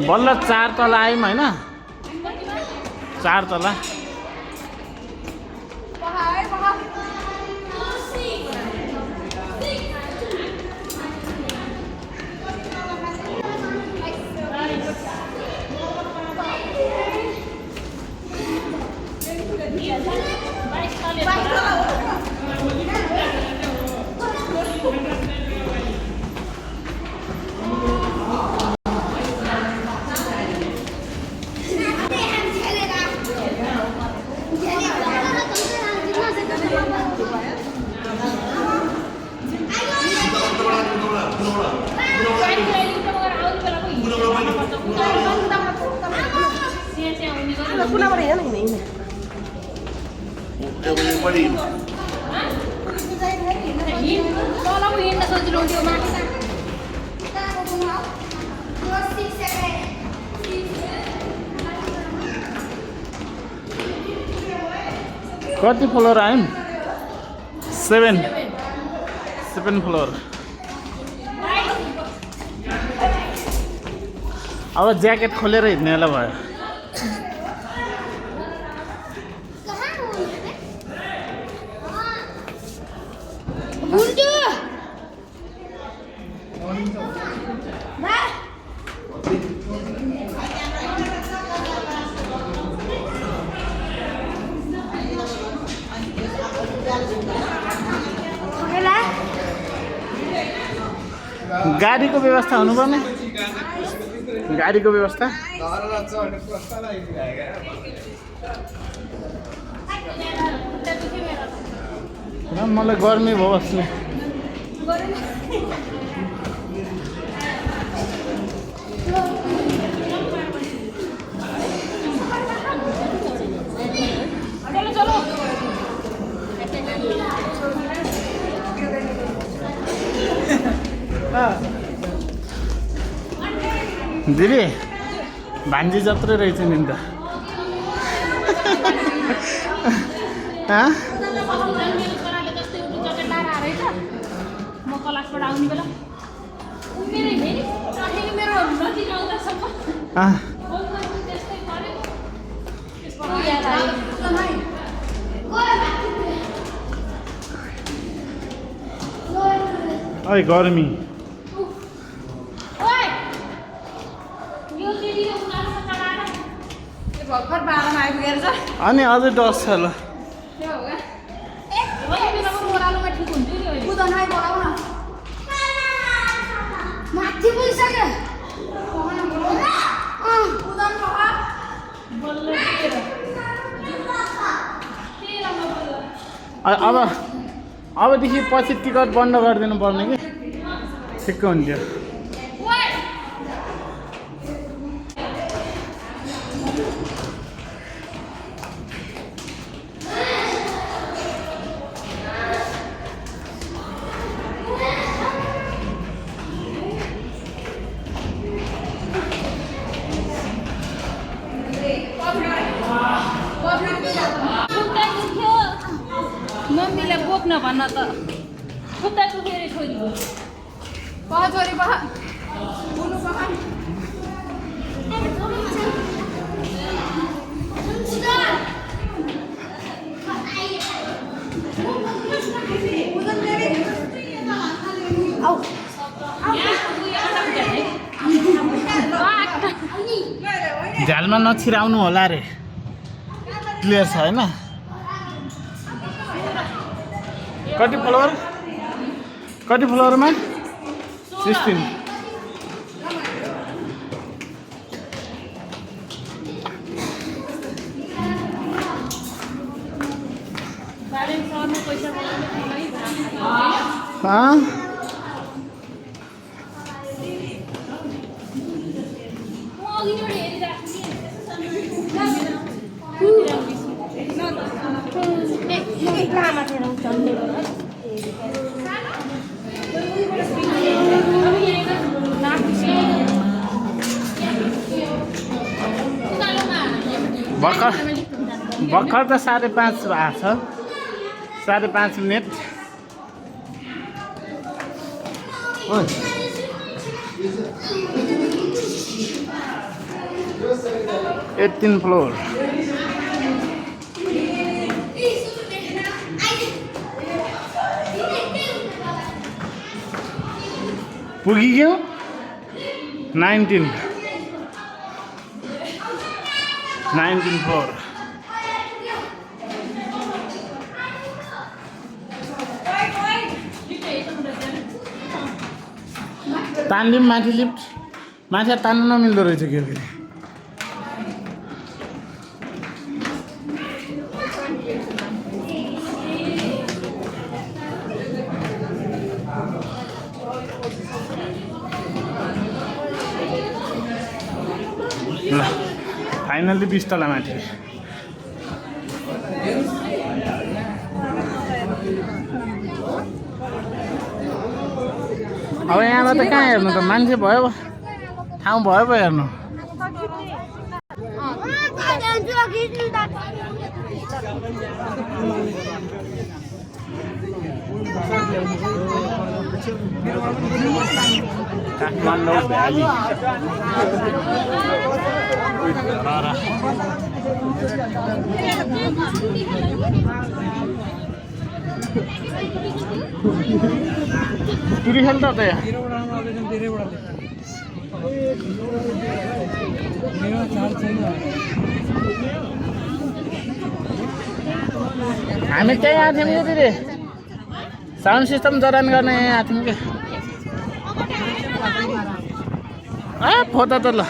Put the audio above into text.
बल्ल 4 तला आयौँ हैन 4 तला कति फ्लोर आयौँ 7 फ्लोर अब ज्याकेट खोलेर हिँड्नेलाई भयो गाडीको व्यवस्था हुनुपर्ने गाडीको व्यवस्था मलाई गर्मी भयो बस्ने दिदी भान्जी जत्रै रहेछ नि त ओइ गर्मी अनि अझै डस छ ल अबदेखि पछि टिकट बन्द गरिदिनु पर्ने कि ठिक्क हुन्थ्यो मम्मीले बोक्न भन्न त खुट्टा टुकेर छोरी छोरी झ्यालमा नछिराउनु होला रे क्लियर छ हैन कति फ्लोरमा 16 पैसा भर्खर भर्खर त 5:30 भएको छ 5:30 मिनट 18th फ्लोर पुगियो 19th फ्लोर तान्दिम माथि लिफ्ट माथि तान्नु नमिल्दो रहेछ के फेरि फाइनल्ली 20 तला माथि अब यहाँबाट कहाँ हेर्नु त मान्छे भयो ठाउँ भयो पो हेर्नु काठमाडौँ भ्याली टुरी खेल्छ त यहाँ हामी त्यही आएको थियौँ कि दिदी साउन्ड सिस्टम जडान गर्ने आएको थियौँ कि फोटो त ल